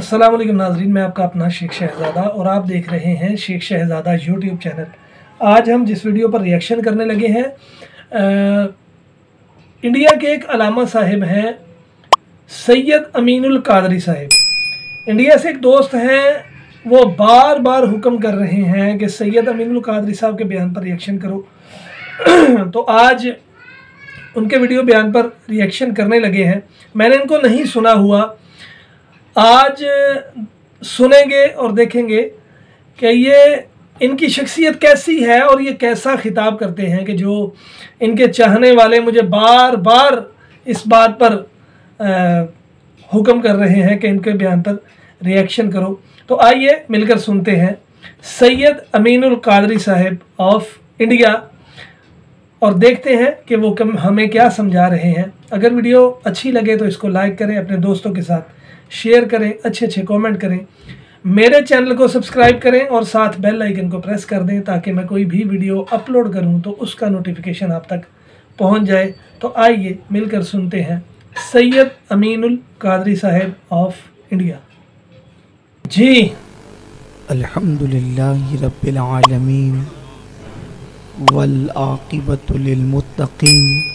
अस्सलाम वालेकुम नाज़रीन, मैं आपका अपना शेख शहज़ादा और आप देख रहे हैं शेख शहज़ादा यूट्यूब चैनल। आज हम जिस वीडियो पर रिएक्शन करने लगे हैं, इंडिया के एक अलामा साहिब हैं सैयद अमीनुल कादरी साहिब। इंडिया से एक दोस्त हैं, वो बार बार हुक्म कर रहे हैं कि सैयद अमीनुल कादरी साहब के बयान पर रिएक्शन करो। तो आज उनके वीडियो बयान पर रिएक्शन करने लगे हैं। मैंने इनको नहीं सुना हुआ, आज सुनेंगे और देखेंगे कि ये इनकी शख्सियत कैसी है और ये कैसा खिताब करते हैं कि जो इनके चाहने वाले मुझे बार बार इस बात पर हुक्म कर रहे हैं कि इनके बयान पर रिएक्शन करो। तो आइए मिलकर सुनते हैं सैयद अमीनुल कादरी साहिब ऑफ इंडिया और देखते हैं कि वो हमें क्या समझा रहे हैं। अगर वीडियो अच्छी लगे तो इसको लाइक करें, अपने दोस्तों के साथ शेयर करें, अच्छे कमेंट करें, मेरे चैनल को सब्सक्राइब करें और साथ बेल आइकन को प्रेस कर दें ताकि मैं कोई भी वीडियो अपलोड करूं तो उसका नोटिफिकेशन आप तक पहुंच जाए। तो आइए मिलकर सुनते हैं सैयद अमीनुल कादरी साहिब ऑफ इंडिया। जी, अल्हम्दुलिल्लाहि रब्बिल आलमीन वल आक़िबतु लिल मुत्तक़ीन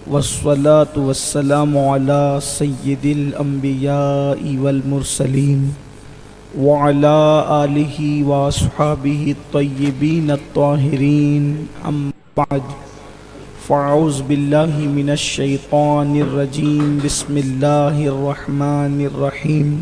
वस्सलातु वस्सलामु अला सय्यिदिल अंबियाइ वल मुरसलीन व अला आलिहि व अस्हाबिहि अत्तय्यिबीन अत्ताहिरीन अम्मा बाद फ़अऊज़ु बिल्लाहि मिनश शैतानिर रजीम बिस्मिल्लाहिर रहमानिर रहीम।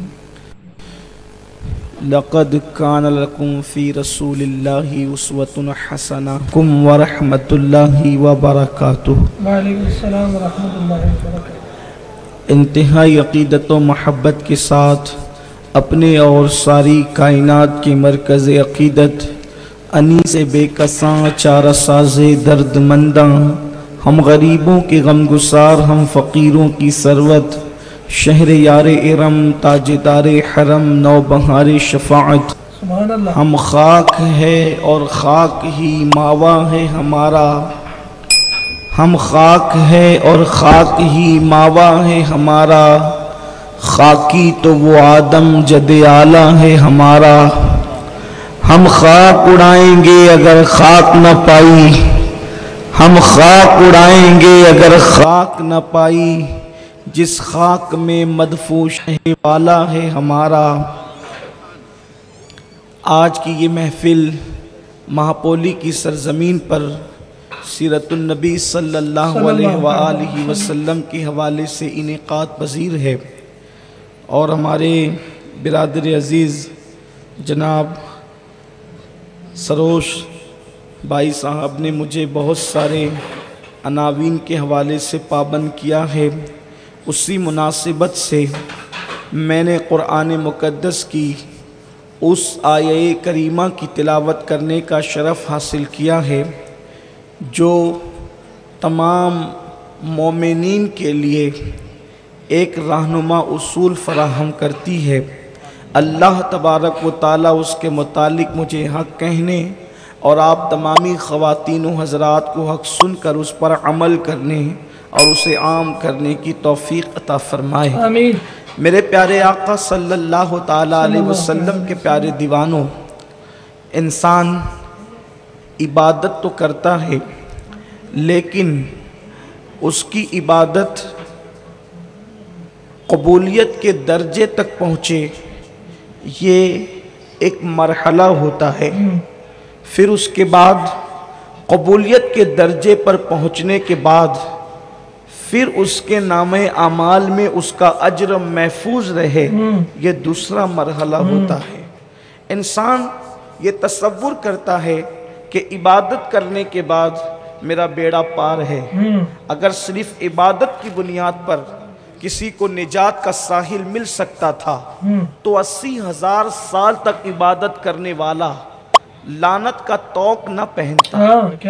लक़द कान लकुम फ़ी रसूलिल्लाहि उस्वतुन हसनतुम व रहमतुल्लाहि व बरकातुहू। वालेकुम अस्सलाम व रहमतुल्लाहि व बरकातुहू। इंतहाई अक़ीदत व महब्बत के साथ अपने और सारी कायनात के मरकज़ अक़ीदत अनीस बेकसां चारा साज़े दर्दमंदां, हम गरीबों के गमगुसार, हम फ़कीरों की सरवत, शहर यार इरम ताजदार हरम नौबहार शफाअत। सुभान अल्लाह। हम खाक है और खाक ही मावा है हमारा, हम खाक है और खाक ही मावा है हमारा, खाकी तो वो आदम जदे आला है हमारा। हम खाक उड़ाएंगे अगर खाक न पाई, हम खाक उड़ाएंगे अगर खाक न पाई, जिस खाक में मदफूश है वाला है हमारा। आज की ये महफिल महापोली की सरजमीन पर सीरतुन नबी सल्लल्लाहु अलैहि वसल्लम के हवाले से इनेकात पज़ीर है और हमारे बिरादर अज़ीज़ जनाब सरोश भाई साहब ने मुझे बहुत सारे अनावीन के हवाले से पाबंद किया है। उसी मुनासिबत से मैंने क़ुरान मुक़द्दस की उस आये करीमा की तिलावत करने का शरफ़ हासिल किया है जो तमाम मोमिनीन के लिए एक रहनुमा उसूल फ़राहम करती है। अल्लाह तबारक व ताला उसके मुतालिक मुझे हक़ कहने और आप तमामी ख़वातीन व हज़रात को हक़ सुनकर उस पर अमल करने और उसे आम करने की तौफ़ीक़ अता फ़रमाए। आमीन। मेरे प्यारे आका सल्लल्लाहु ताला अलैहि वसल्लम के प्यारे दीवानों, इंसान इबादत तो करता है लेकिन उसकी इबादत कबूलियत के दर्जे तक पहुँचे, ये एक मरहला होता है। फिर उसके बाद कबूलियत के दर्जे पर पहुँचने के बाद फिर उसके नामे आमाल में उसका अज्र महफूज रहे, ये दूसरा मरहला होता है। इंसान ये तसव्वुर करता है कि इबादत करने के बाद मेरा बेड़ा पार है। अगर सिर्फ इबादत की बुनियाद पर किसी को निजात का साहिल मिल सकता था तो 80,000 साल तक इबादत करने वाला लानत का तौक न पहनता।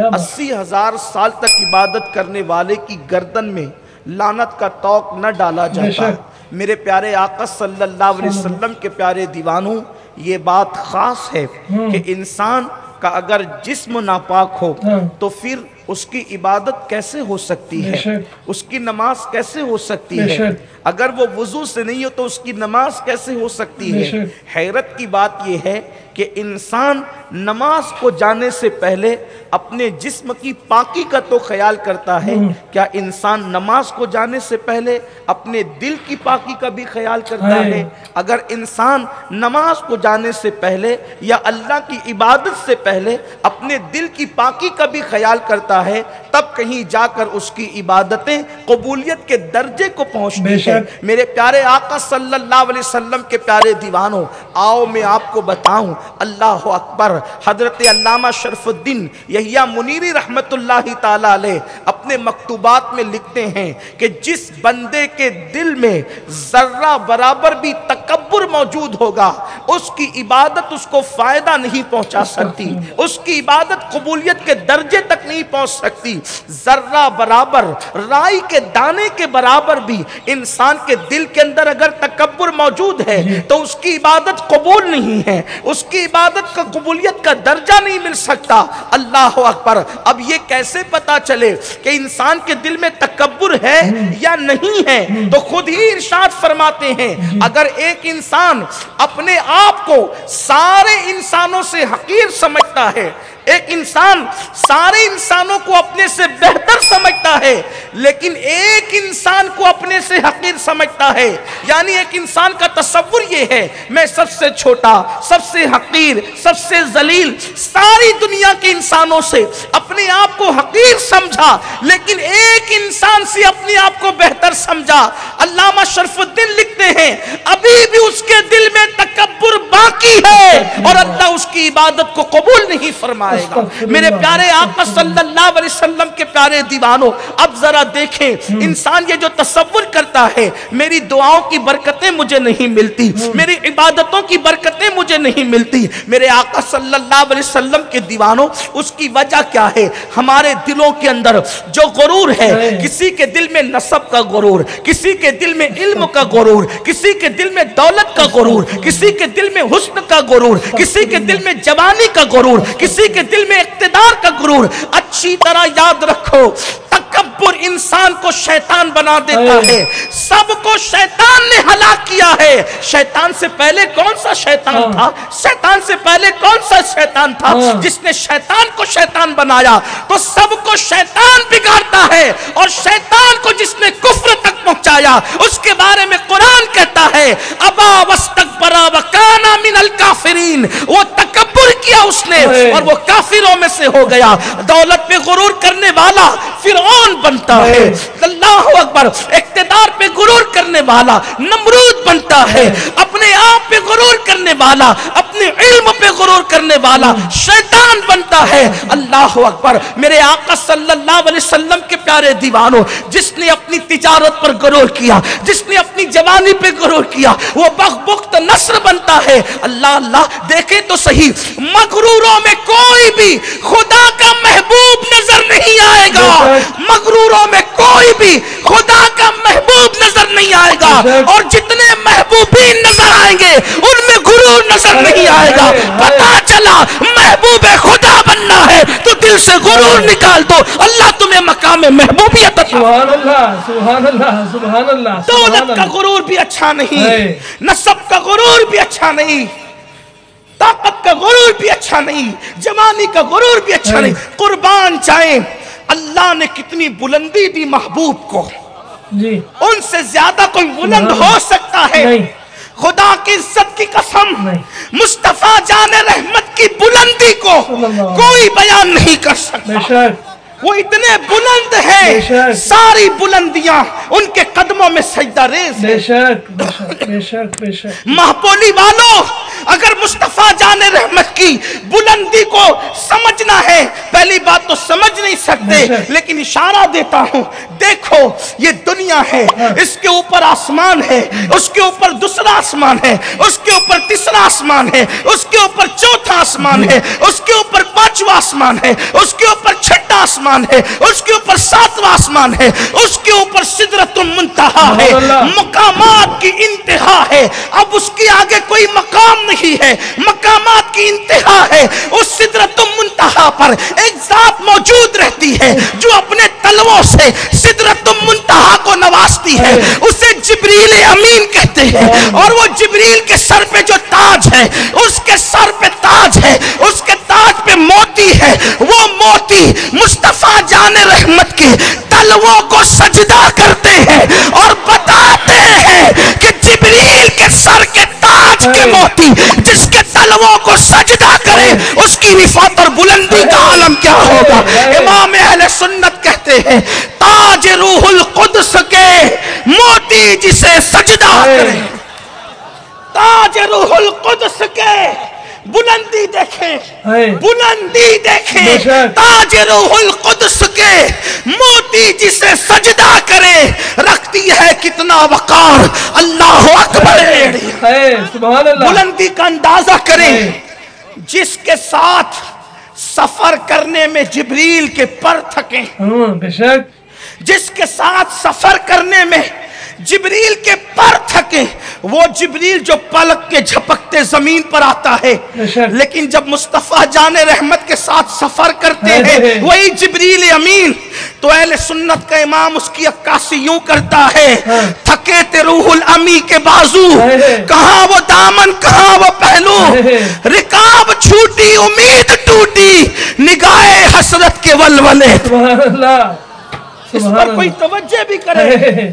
80,000 साल तक इबादत करने वाले की गर्दन में लानत का तौक न डाला जाता। मेरे प्यारे आका सल्लल्लाहु अलैहि वसल्लम के प्यारे दीवानों, ये बात खास है कि इंसान का अगर जिस्म नापाक हो तो फिर اس کی عبادت کیسے ہو سکتی ہے؟ اس کی نماز کیسے ہو سکتی ہے؟ اگر وہ وضو سے نہیں ہو تو اس کی نماز کیسے ہو سکتی ہے؟ حیرت کی بات یہ ہے کہ انسان نماز کو جانے سے پہلے اپنے جسم کی پاکی کا تو خیال کرتا ہے، کیا انسان نماز کو جانے سے پہلے اپنے دل کی پاکی کا بھی خیال کرتا ہے؟ اگر انسان نماز کو جانے سے پہلے یا اللہ کی عبادت سے پہلے اپنے دل کی پاکی کا بھی خیال کرتا ہے، تب کہیں جا کر اس کی عبادتیں قبولیت کے درجے کو پہنچتی ہیں۔ میرے پیارے آقا صلی اللہ علیہ وسلم کے پیارے دیوانوں، آؤ میں آپ کو بتاؤں، اللہ اکبر، حضرت علامہ شرف الدین یحییٰ منیری رحمت اللہ تعالیٰ علیہ اپنے مکتوبات میں لکھتے ہیں کہ جس بندے کے دل میں ذرہ برابر بھی تکبر موجود ہوگا، اس کی عبادت اس کو فائدہ نہیں پہنچا سکتی، اس کی عبادت قبولیت کے درجے تک نہیں پہنچ سکتی۔ ذرہ برابر، رائی کے دانے کے برابر بھی انسان کے دل کے اندر اگر تکبر موجود ہے تو اس کی عبادت قبول نہیں ہے، اس کی عبادت کا قبولیت کا درجہ نہیں مل سکتا۔ اللہ اکبر۔ اب یہ کیسے پتا چلے کہ انسان کے دل میں تکبر ہے یا نہیں ہے؟ تو خود ہی ارشاد فرماتے ہیں، اگر ایک انسان اپنے آپ کو سارے انسانوں سے حقیر سمجھتا ہے، ایک انسان سارے انسانوں کو اپنے سے بہتر سمجھتا ہے لیکن ایک انسان کو اپنے سے حقیر سمجھتا ہے، یعنی ایک انسان کا تصور یہ ہے میں سب سے چھوٹا، سب سے حقیر، سب سے ذلیل، ساری دنیا کے انسانوں سے اپنے آپ کو حقیر سمجھا لیکن ایک انسان سے اپنے آپ کو بہتر سمجھا۔ علامہ شرف الدین لکھتے ہیں ابھی بھی اس کے دل میں تکبر باقی ہے اور اللہ اس کی عبادت کو قبول نہیں فرمائے۔ میرے پیارے آقا صلی اللہ علیہ وسلم کے پیارے دیوانوں، اب ذرا دیکھیں، انسان یہ جو تصور کرتا ہے میری دعاؤں کی برکتیں مجھے نہیں ملتی، میری عبادتوں کی برکتیں مجھے نہیں ملتی، میرے آقا صلی اللہ علیہ وسلم کے دیوانوں، اس کی وجہ کیا ہے؟ ہمارے دلوں کے اندر جو غرور ہے، کسی کے دل میں نسب کا غرور، کسی کے دل میں علم کا غرور، کسی کے دل میں دولت کا غرور، کسی کے دل میں حسن کا غرور، کسی کے دل میں جوانی کا غرور، کسی کے دل میں اقتدار کا غرور۔ اچھی طرح یاد رکھو، تکبر انسان کو شیطان بنا دیتا ہے، سب کو شیطان نے ہلاک کیا ہے۔ شیطان سے پہلے کون سا شیطان تھا؟ شیطان سے پہلے کون سا شیطان تھا؟ جس نے شیطان کو شیطان بنایا تو سب کو شیطان بگاڑتا ہے، اور شیطان کو جس نے کفر تک پہنچایا اس کے بارے میں قرآن کہتا ہے ابا واستکبر وکان من الکافرین، وہ تکبر کیا اس نے اور وہ کافروں میں سے ہو گیا۔ دولت پہ غرور کرنے والا فرعون بنتا ہے، اللہ اکبر، اقتدار پہ غرور کرنے والا نمرود بنتا ہے، اپنے آپ پہ غرور کرنے والا، اپنے علم پہ غرور کرنے والا شیطان بنتا ہے۔ اللہ اکبر۔ میرے آقا صلی اللہ علیہ وسلم کے پیارے دیوانوں، جس نے اپنی تجارت پر غرور کیا، جس نے اپنی جوانی پہ غرور کیا، وہ بخت نصر بنتا ہے۔ اللہ اللہ، دیکھیں تو صحیح، مغروروں میں کوئی بھی خدا کا محبوب نظر نہیں آئے گا، مغروروں میں کوئی بھی خدا کا محبوب نظر نہیں آئے گا، اور جتنے محبوبین نظر آئیں گے ان میں غرور نظر نہیں آئے گا۔ پتا چلا محبوب خدا بننا ہے تو دل سے غرور نکال دو، اللہ تمہیں مقام محبوبیت عطا۔ سبحان اللہ، سبحان اللہ، سبحان اللہ۔ دولت کا غرور بھی اچھا نہیں، نسب کا غرور بھی اچھا نہیں، طاقت کا غرور بھی اچھا نہیں، جوانی کا غرور بھی اچھا نہیں۔ قربان جائیں، اللہ نے کتنی بلندی دی محبوب کو، جی ان سے زیادہ کوئی بلند ہو سکتا ہے؟ خدا کی عزت کی قسم، مصطفیٰ جان رحمت کی بلندی کو کوئی بیان نہیں کر سکتا۔ وہ اتنے بلند ہیں، ساری بلندیاں ان کے قدموں میں سجدہ ریز ہے۔ مہپولی والوں، اگر مصطفیٰ جان رحمت کی بلندی کو سمجھنا ہے، پہلی بات تو سمجھ نہیں سکتے لیکن اشارہ دیتا ہوں، دیکھو یہ دنیا ہے، اس کے اوپر آسمان ہے، اس کے اوپر دوسرا آسمان ہے، اس کے اوپر تیسرا آسمان ہے، اس کے اوپر چوتھا آسمان ہے، اس کے اوپر پانچواں آسمان ہے، اس کے اوپر چھٹا آسمان ہے، اس کے اوپر ساتواں آسمان ہے، اس کے اوپر سدرۃ المنتہا ہے، مقامات کی انتہا ہے۔ اب اس کے آگے کوئی مقام نہیں ہے، مقامات کی انتہا ہے۔ اس سدرۃ المنتہا پر ایک ذات موجود رہتی ہے جو اپنے تلووں سے سدرۃ المنتہا کو نوازتی ہے، اسے جبریل امین کہتے ہیں، اور وہ جبریل کے سر پہ جو تاج ہے، اس کے سر پہ تاج ہے، اس کے تاج پہ موتی ہے، وہ موتی مصطفیٰ جان رحمت کے تلووں کو سجدہ کرتے ہیں اور بتاتے ہیں کہ جبریل کے سر کے تاج کے موتی جس کے تلووں کو سجدہ کرے اس کی رفعت اور بلندی کا عالم کیا ہوگا۔ امام اہل سنت کہتے ہیں تاج روح القدس کے موتی جسے سجدہ کرے، تاج روح القدس کے بلندی دیکھیں، بلندی دیکھیں، تاج روح القدس کے موتی جسے سجدہ کرے رکھتی ہے کتنا وقار۔ اللہ اکبر، سبحان اللہ، بلندی کا اندازہ کریں۔ جس کے ساتھ سفر کرنے میں جبریل کے پر تھکیں، بے شک، جس کے ساتھ سفر کرنے میں جبریل کے پر تھکے، وہ جبریل جو پلک کے جھپکتے زمین پر آتا ہے، لیکن جب مصطفیٰ جان رحمت کے ساتھ سفر کرتے ہیں وہی جبریل امین، تو اہل سنت کا امام اس کی عکاسی یوں کرتا ہے، تھکے تے روح الامی کے بازو، کہاں وہ دامن کہاں وہ پہلو، رکاب چھوٹی امید ٹوٹی، نگاہ حسرت کے ولولے۔ سبحان اللہ، اس پر کوئی توجہ بھی کرے۔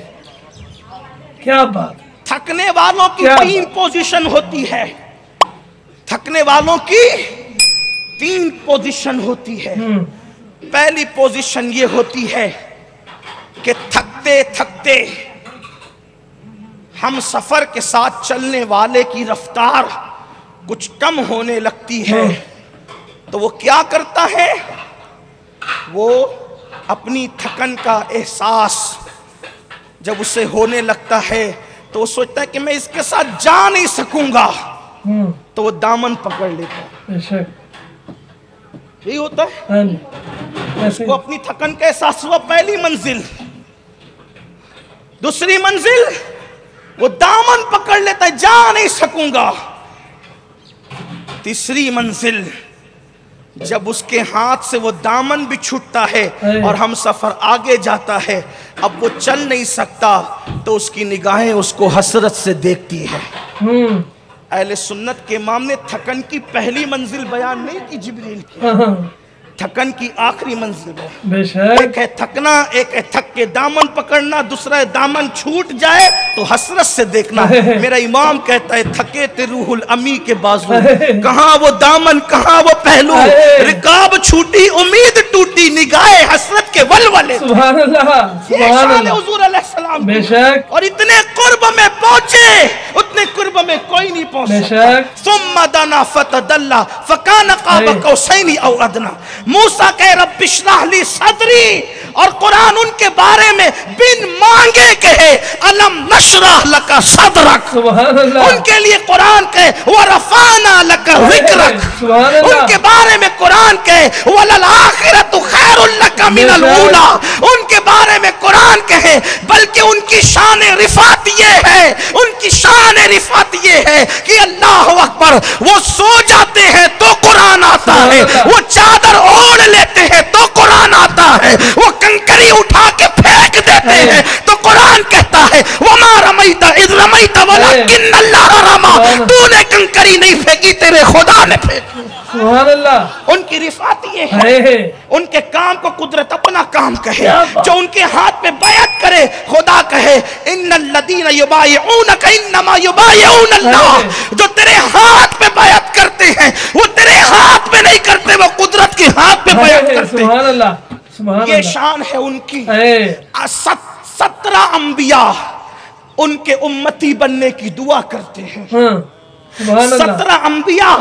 کیا بات، تھکنے والوں کی تین پوزیشن ہوتی ہے، تھکنے والوں کی تین پوزیشن ہوتی ہے۔ پہلی پوزیشن یہ ہوتی ہے کہ تھکتے تھکتے ہم سفر کے ساتھ چلنے والے کی رفتار کچھ کم ہونے لگتی ہے، تو وہ کیا کرتا ہے، وہ اپنی تھکن کا احساس جب اسے ہونے لگتا ہے تو وہ سوچتا ہے کہ میں اس کے ساتھ جا نہیں سکوں گا، تو وہ دامن پکڑ لیتا ہے۔ یہی ہوتا ہے، اس کو اپنی تھکن کا احساس ہوا، پہلی منزل، دوسری منزل وہ دامن پکڑ لیتا ہے، جا نہیں سکوں گا، تیسری منزل جب اس کے ہاتھ سے وہ دامن بھی چھٹتا ہے اور ہم سفر آگے جاتا ہے، اب وہ چل نہیں سکتا تو اس کی نگاہیں اس کو حسرت سے دیکھتی ہے۔ اہل سنت کے امام نے تھکن کی پہلی منزل بیان نہیں کی جبریل کی، تھکن کی آخری منزل ہے۔ ایک ہے تھکنا، ایک ہے تھک کے دامن پکڑنا، دوسرا ہے دامن چھوٹ جائے تو حسرت سے دیکھنا۔ میرا امام کہتا ہے تھکے تے روح الامی کے بازو، کہاں وہ دامن کہاں وہ پہلو، رکاب چھوٹی امید ٹوٹی، نگاہ حسرت کے ولولے۔ سبحان اللہ، سبحان اللہ، حضور علیہ السلام بے شک، اور اتنے قرب میں پہنچے، اتنے قرب میں کوئی نہیں پہنچ سکتا۔ ثم دنا فتدلى فكان قاب قوسين او ادنى، موسیٰ کہ رب اشرح لی صدری، اور قرآن ان کے بارے میں بن مانگے کہے الم نشرح لک صدرک، ان کے لیے قرآن کہے ورفعنا لک ذکرک، ان کے بارے میں قرآن کہے وللآخرۃ خیر لک من الاولی، ان کے بارے میں قرآن کہے بلکہ ان کی شان رفعت یہ ہے، ان کی شان رفعت یہ ہے کہ اللہ اکبر، وہ سو جاتے ہیں تو قرآن آتا ہے، وہ چادر اوڑھ لیتے ہیں تو قرآن آتا ہے، وہ کنکری اٹھا کے پھینک دیتے ہیں تو قرآن کہتا ہے وَمَا رَمَيْتَ إِذْ رَمَيْتَ وَلَكِنَّ اللَّهَ رَمَى، تو نے کنکری نہیں پھینکی، تیرے خدا نے پھینکی۔ سبحان اللہ، ان کی رفعت یہ ہے، ان کے کام کو قدرت اپنا کام کہے، جو ان کے ہاتھ پہ بیعت کرے خدا کہے ان الذین یبایعونک انما یبایعون اللہ، جو تیرے ہاتھ پہ بیعت کرتے ہیں وہ تیرے ہاتھ پہ نہیں کرتے، وہ قدرت کے ہاتھ پہ بیعت کرتے ہیں۔ سبحان اللہ، سبحان اللہ، یہ شان ہے ان کی۔ 17 انبیاء ان کے امتی بننے کی دعا کرتے ہیں، 17 انبیاء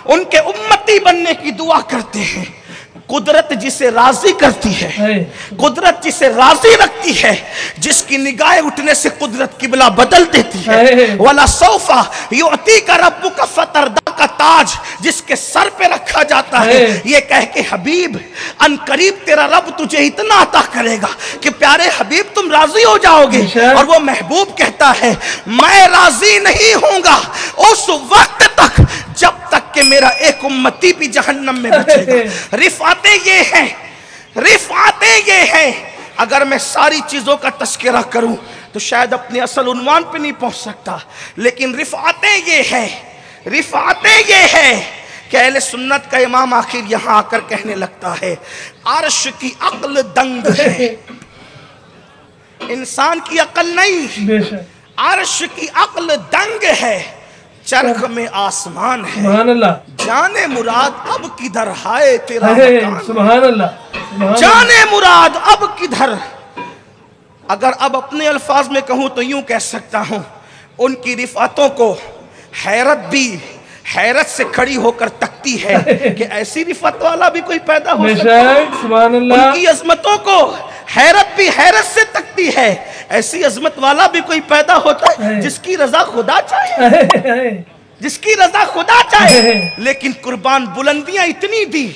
ان کے امتی بننے کی دعا کرتے ہیں۔ قدرت جسے راضی کرتی ہے، قدرت جسے راضی رکھتی ہے، جس کی نگاہ اٹھنے سے قدرت قبلہ بدل دیتی ہے، وَلَسَوْفَ يُعْتِيكَ رَبُّكَ فَتَرْضَىٰ کا تاج جس کے سر پہ رکھا جاتا ہے، یہ کہہ کے حبیب ان قریب تیرا رب تجھے اتنا عطا کرے گا کہ پیارے حبیب تم راضی ہو جاؤ گے، اور وہ محبوب کہتا ہے میں راضی نہیں ہوں گا اس وقت تک جب تک کہ میرا ایک उम्मती भी जहन्नम में बचेगा। रिफाते ये हैं, रिफाते ये हैं। अगर मैं सारी चीजों का तस्करा करूं तो शायद अपने असल उन्वान पे नहीं पहुंच सकता, लेकिन रिफाते ये है, रिफाते ये है कि अहले सुन्नत का इमाम आखिर यहां आकर कहने लगता है अर्श की अक्ल दंग है, इंसान की अक्ल नहीं, अर्श की अक्ल दंग है, चरख में आसमान है, सुभान अल्लाह, जाने मुराद अब किधर है तेरा मकान, सुभान अल्लाह, जाने मुराद अब किधर। अगर अब अपने अल्फाज में कहूं तो यूं कह सकता हूं, उनकी रिफातों को हैरत भी हैरत से खड़ी होकर तकती है कि ऐसी रिफत वाला भी कोई पैदा हो सकता है। सुभान अल्लाह। उनकी अजमतों को हैरत भी हैरत से तकती है, ऐसी अजमत वाला भी कोई पैदा होता है जिसकी रजा खुदा चाहे, जिसकी रजा खुदा चाहे। लेकिन कुर्बान बुलंदियां इतनी दी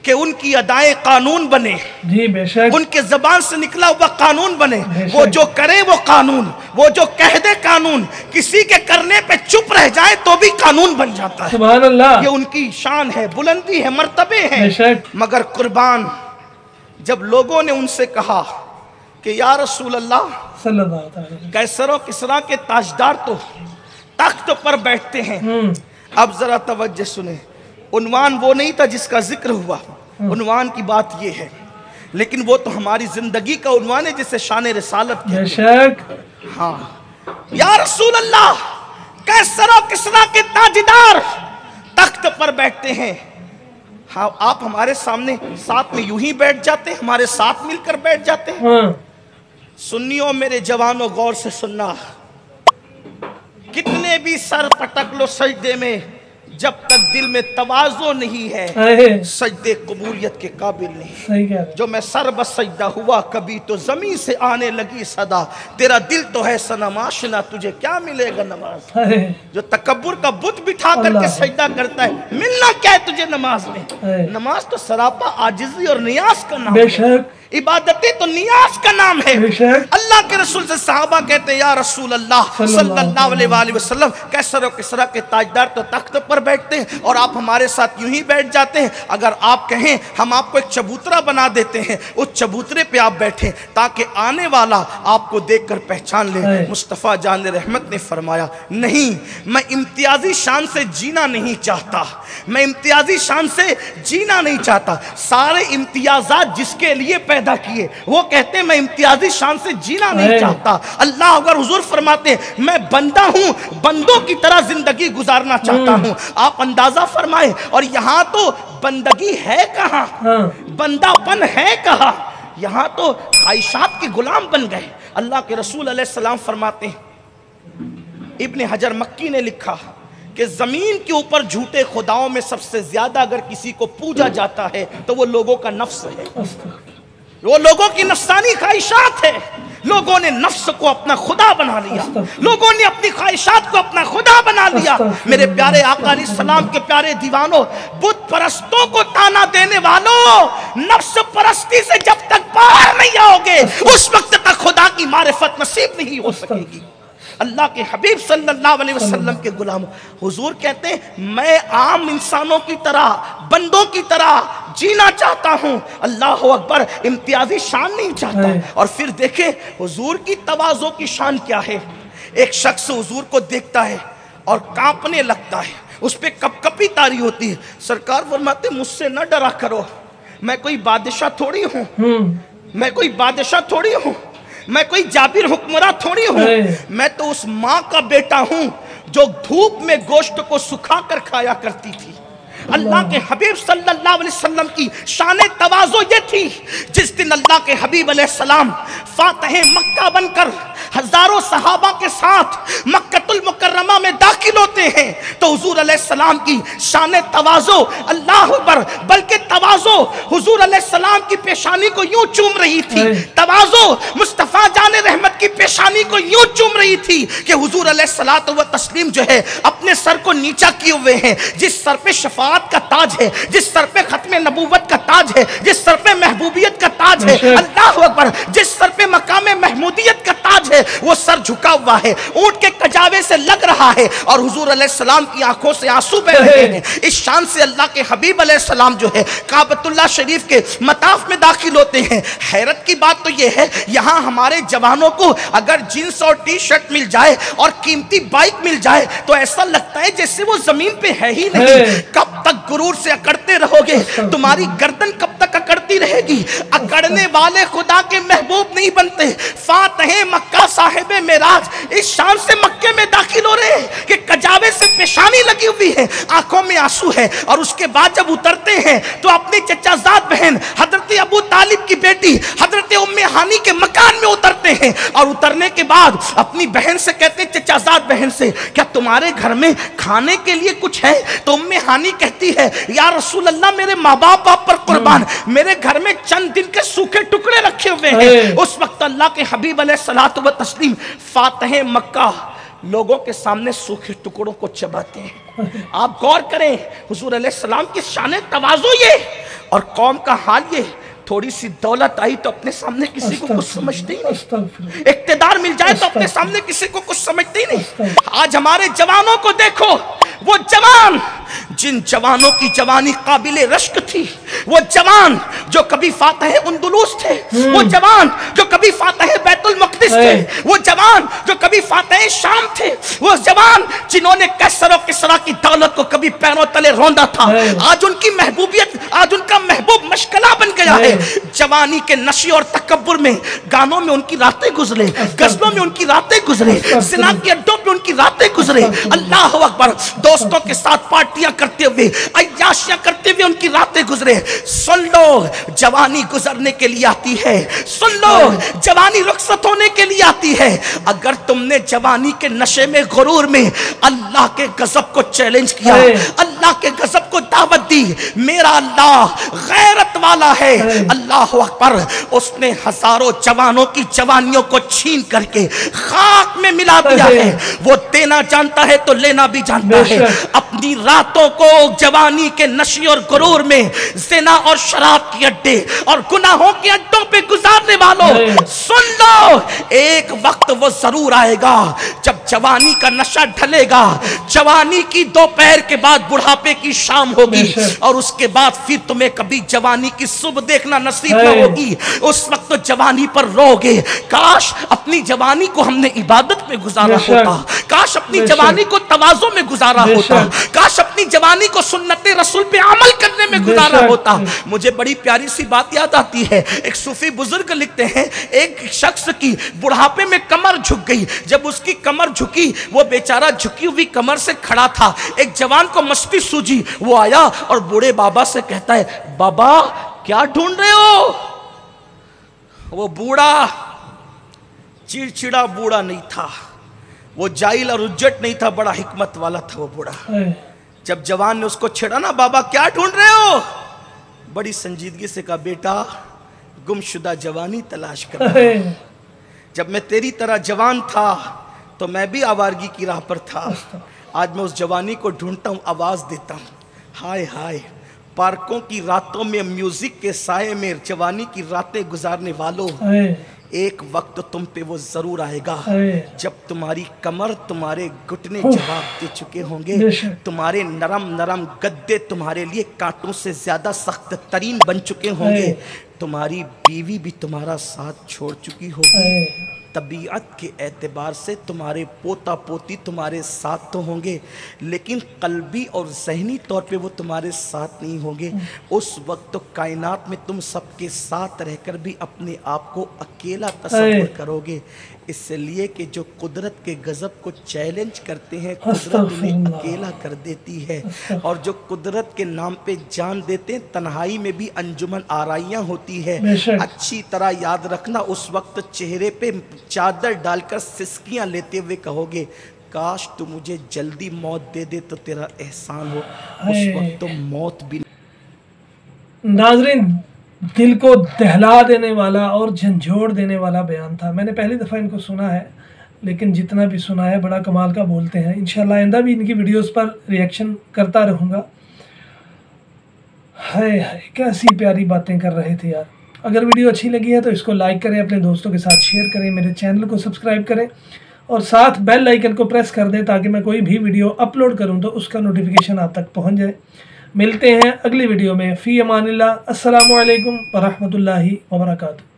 कि उनकी अदाएं कानून बने, जी बेशक, उनके जबान से निकला हुआ कानून बने। वो जो करे वो कानून, वो जो कह दे कानून, किसी के करने पे चुप रह जाए तो भी कानून बन जाता है। सुभान अल्लाह। ये उनकी शान है, बुलंदी है, मर्तबे हैं। बेशक। मगर कुर्बान जब लोगों ने उनसे कहा कि या रसूल अल्लाह, सल्लल्लाहु अलैहि वसल्लम, कैसर और किसरा के ताजदार तो तख्त पर बैठते हैं। अब जरा तवज्जो सुने, उन्वान वो नहीं था जिसका जिक्र हुआ, उन्वान की बात ये है, लेकिन वो तो हमारी जिंदगी का उन्वान है जिसे शान रिसालत कहते हैं। बेशक। हाँ, या रसूल अल्लाह, कैसर और किसरा के ताजदार तख्त पर बैठते हैं। हाँ, आप हमारे सामने साथ में यूं ही बैठ जाते, हमारे साथ मिलकर बैठ जाते हैं। हाँ। सुन्नियों मेरे जवानों, गौर से सुनना, कितने भी सर पटक लो सजदे में, जब तक दिल में तवाज़ो नहीं है सजदे कबूलियत के काबिल नहीं। सही कह रहे। जो मैं सर बस सजदा हुआ कभी तो जमीन से आने लगी सदा, तेरा दिल तो है सनम आशना, तुझे क्या मिलेगा नमाज। जो तकब्बुर का बुत बिठा करके सजदा करता है, मिलना क्या है तुझे नमाज में। नमाज तो सरापा आजिज़ी और नियाज का नाम है, इबादतें तो नियाज का नाम है। अल्लाह के रसूल से सहाबा कहते हैं, या रसूल अल्लाह सल्लल्लाहु अलैहि वसल्लम, कैसर और किसरा के ताजदार तो तख्त पर बैठते हैं और आप हमारे साथ यूं ही बैठ जाते हैं। अगर आप कहें हम आपको एक चबूतरा बना देते हैं, उस चबूतरे पे आप बैठे ताकि आने वाला आपको देखकर पहचान ले। मुस्तफ़ा जान रहमत ने फरमाया, नहीं, मैं इम्तियाजी शान से जीना नहीं चाहता, मैं इम्तियाजी शान से जीना नहीं चाहता। सारे इम्तियाजात जिसके लिए पैदा किए, वो कहते हैं मैं इम्तियाजी शान से जीना नहीं चाहता। अल्लाह अगर हुजूर फरमाते हैं मैं बंदा हूं, बंदों की तरह जिंदगी गुजारना चाहता हूं, आप अंदाजा फरमाए। और यहां तो बंदगी है कहां, बंदापन है कहां, यहां तो ख्वाहिशात के गुलाम बन गए। अल्लाह के रसूल अलैहि सलाम फरमाते हैं, इब्ने हजर मक्की ने लिखा कि जमीन के ऊपर झूठे खुदाओं में सबसे ज्यादा अगर किसी को पूजा जाता है तो वो लोगों का नफ्स है, वो लोगों की नफ्सानी ख्वाहिशात है। लोगों ने नफ्स को अपना खुदा बना लिया, लोगों ने अपनी ख्वाहिशात को अपना खुदा बना लिया। मेरे प्यारे आका अलैहिस्सलाम के प्यारे दीवानों, बुत परस्तों को ताना देने वालों, नफ्स परस्ती से जब तक बाहर नहीं आओगे उस वक्त तक खुदा की मारिफत नसीब नहीं हो सकेगी। अल्लाह के हबीब सल्लल्लाहु अलैहि वसल्लम के गुलाम हुजूर कहते हैं मैं आम इंसानों की तरह, बंदों की तरह जीना चाहता हूं, अल्लाह अकबर, इम्तियाजी शान नहीं चाहता। और फिर देखें हुजूर की तवाज़ो की शान क्या है। एक शख्स हुजूर को देखता है और कांपने लगता है, उस पर कपकपी तारी होती है। सरकार फरमाते मुझसे न डरा करो, मैं कोई बादशाह थोड़ी हूँ, मैं कोई बादशाह थोड़ी हूँ, मैं कोई जाबिर हुक्मरान थोड़ी हूँ, मैं तो उस माँ का बेटा हूँ जो धूप में गोश्त को सुखा कर खाया करती थी। अल्लाह के हबीब सल्लल्लाहु अलैहि वसल्लम की शान तवाज़ो ये थी, जिस दिन अल्लाह के हबीब अलैहिस्सलाम फातह मक्का बनकर हजारों सहाबा के साथ मक्कतुल मुकर्रमा में दाखिल होते हैं तो हुजूर अलैहिस्सलाम की शान तवाज़ो अल्लाह अकबर, बल्कि तवाज़ो हुजूर अलैहिस्सलाम की पेशानी को यूं चूम रही थी, तवाज़ो मुस्तफ़ा जान रहमत की पेशानी को यूं चूम रही थी कि हुजूर अलैहिस्सलातु व तस्लीम जो है अपने सर को नीचा किए हुए हैं। जिस सर पे शफाअत का ताज है, जिस सर पे खत्म नबूवत का ताज है, जिस सर पे महबूबियत का ताज है, अल्लाह अकबर, जिस सर पे मकाम महमूदियत का ताज है, वो सर झुका हुआ है, ऊंट के कजावे से लग रहा है और हुजूर अलैहिस्सलाम की आंखों से आंसू बह रहे हैं। इस शान से अल्लाह के हबीब अलैहिस्सलाम जो है काबतुल्लाह शरीफ के मताफ में दाखिल होते हैं। हैरत की बात तो यह है, यहाँ हमारे जवानों को अगर जींस और टी शर्ट मिल जाए और कीमती बाइक मिल जाए तो ऐसा लगता है जैसे वो जमीन पे है ही नहीं। कब तक गुरूर से अकड़ते रहोगे? तुम्हारी गर्दन कब तक अकड़ती रहेगी? अकड़ने वाले खुदा के महबूब नहीं बनते। फातह मक्का साहिब मेराज इस शान से मक्के में दाखिल हो रहे हैं कि कजावे से पेशानी लगी हुई है, आंखों में आंसू है, और उसके बाद जब उतरते हैं तो अपनी चचाजाद बहन हजरत अबू तालिब की बेटी हजरत उम्मे हानी के मकान में उतरते हैं, और उतरने के बाद अपनी बहन से कहते हैं, चचाजाद बहन से, क्या तुम्हारे घर में खाने के लिए कुछ है? तो उम्मे हानी कहती है, या रसूल अल्लाह, मेरे माँ बाप आप पर कुर्बान, मेरे घर में चंद दिन के सूखे टुकड़े रखे हुए हैं। उस वक्त अल्लाह के हबीब अलैहिस्सलातु व तस्लीम फातह मक्का लोगों के सामने सूखे टुकड़ों को चबाते हैं। आप गौर करें हुजूर अलैहिस्सलाम की शान तवाज़ु ये, और कौम का हाल ये। थोड़ी सी दौलत आई तो अपने सामने किसी को कुछ समझते ही नहीं, इक्तिदार मिल जाए तो अपने सामने किसी को कुछ समझते ही नहीं। आज हमारे जवानों को देखो, वो जवान जिन जवानों की जवानी काबिले रश्क थी, वो जवान जो कभी फातह उंदुलूस थे, वो जवान जो कभी फातह बैतुल मक़दिस थे, वो जवान जो कभी फातह शाम थे, वो जवान जिन्होंने कैसर और किसरा की दौलत को कभी पैरों तले रौंदा था, आज उनकी महबूबियत, आज उनका महबूब मशगला बन गया है। जवानी के नशे और तकब्बुर में, गानों में उनकी रातें गुजरे, गजलों में उनकी रातें गुजरे, ज़िना के अड्डों पे उनकी रातें गुजरे। अल्लाह अकबर, दोस्तों के साथ पार्टियां करते हुए, अय्याशियां करते हुए उनकी रातें गुजरे। सुन लो, जवानी गुजरने के लिए आती है। सुन लो, जवानी रुखसत होने के लिए आती है। अगर तुमने जवानी के नशे में, गुरूर में अल्लाह के गजब को चैलेंज किया, अल्लाह के गजब को दावत दी, मेरा अल्लाह गैरत वाला है। अल्लाह अकबर, उसने हजारों जवानों की जवानियों को छीन करके खाक में मिला दिया है। वो देना जानता है तो लेना भी जानता है। अपनी रातों को जवानी के नशे और गुरूर में, ज़िना और शराब के अड्डे और गुनाहों के अड्डों पे गुजारने वालों, सुन लो, एक वक्त वो जरूर आएगा जब जवानी का नशा ढलेगा। जवानी की दोपहर के बाद बुढ़ापे की शाम होगी, और उसके बाद फिर तुम्हें कभी जवानी की सुबह देखना नसीब न होगी। उस वक्त तो जवानी पर रोगे, काश अपनी जवानी को हमने इबादत में गुजारा होता, काश अपनी जवानी को तवाज़ु में गुजारा होता, काश अपनी जवानी को सुन्नते रसूल पे अमल करने में गुजारा होता। मुझे बड़ी प्यारी सी बात याद आती है। एक सूफी बुजुर्ग लिखते हैं, एक शख्स की बुढ़ापे में कमर झुक गई। जब उसकी कमर झुकी, वो बेचारा झुकी हुई कमर से खड़ा था। एक जवान को मस्ती सूझी, वो आया और बूढ़े बाबा से कहता है, बाबा क्या ढूंढ रहे हो? वो बूढ़ा चिड़चिड़ा बूढ़ा नहीं था, वो जाहिल और उज्जट नहीं था, बड़ा हिकमत वाला था वो बूढ़ा। जब जवान ने उसको छेड़ा ना, बाबा क्या ढूंढ रहे हो? बड़ी संजीदगी से कहा, बेटा गुमशुदा जवानी तलाश कर। जब मैं तेरी तरह जवान था तो मैं भी आवारगी की राह पर था। आज मैं उस जवानी को ढूंढता हूँ, आवाज देता हूँ। हाय हाय, पार्कों की रातों में म्यूजिक के साए में जवानी की रातें गुजारने वालों, एक वक्त तुम पे वो जरूर आएगा जब तुम्हारी कमर, तुम्हारे घुटने जवाब दे चुके होंगे, तुम्हारे नरम नरम गद्दे तुम्हारे लिए कांटों से ज्यादा सख्त तरीन बन चुके होंगे, तुम्हारी बीवी भी तुम्हारा साथ छोड़ चुकी होगी, तबीयत के एतबार से तुम्हारे पोता पोती तुम्हारे साथ तो होंगे, लेकिन कल्बी और ज़हनी तौर पे वो तुम्हारे साथ नहीं होंगे। उस वक्त तो कायनात में तुम सबके साथ रहकर भी अपने आप को अकेला तस्वीर करोगे। इसलिए कि जो कुदरत के गज़ब को चैलेंज करते हैं, कुदरत उन्हें अकेला कर देती है, और जो कुदरत के नाम पे जान देते हैं, तन्हाई में भी अंजुमन आराइयाँ होती है। अच्छी तरह याद रखना, उस वक्त चेहरे पे चादर डालकर सिसकियाँ लेते हुए कहोगे, काश तू मुझे जल्दी मौत दे दे तो तेरा एहसान हो। उस वक्त तो मौत भी। नाज़रीन, दिल को दहला देने वाला और झंझोड़ देने वाला बयान था। मैंने पहली दफ़ा इनको सुना है, लेकिन जितना भी सुना है बड़ा कमाल का बोलते हैं। इंशाल्लाह आइंदा भी इनकी वीडियोस पर रिएक्शन करता रहूँगा। हाय हाय, कैसी प्यारी बातें कर रहे थे यार। अगर वीडियो अच्छी लगी है तो इसको लाइक करें, अपने दोस्तों के साथ शेयर करें, मेरे चैनल को सब्सक्राइब करें और साथ बेल आइकन को प्रेस कर दें ताकि मैं कोई भी वीडियो अपलोड करूं तो उसका नोटिफिकेशन आप तक पहुंच जाए। मिलते हैं अगली वीडियो में। फ़ी अमानिल्लाह। अस्सलामु अलैकुम व रहमतुल्लाहि व बरकातुहू।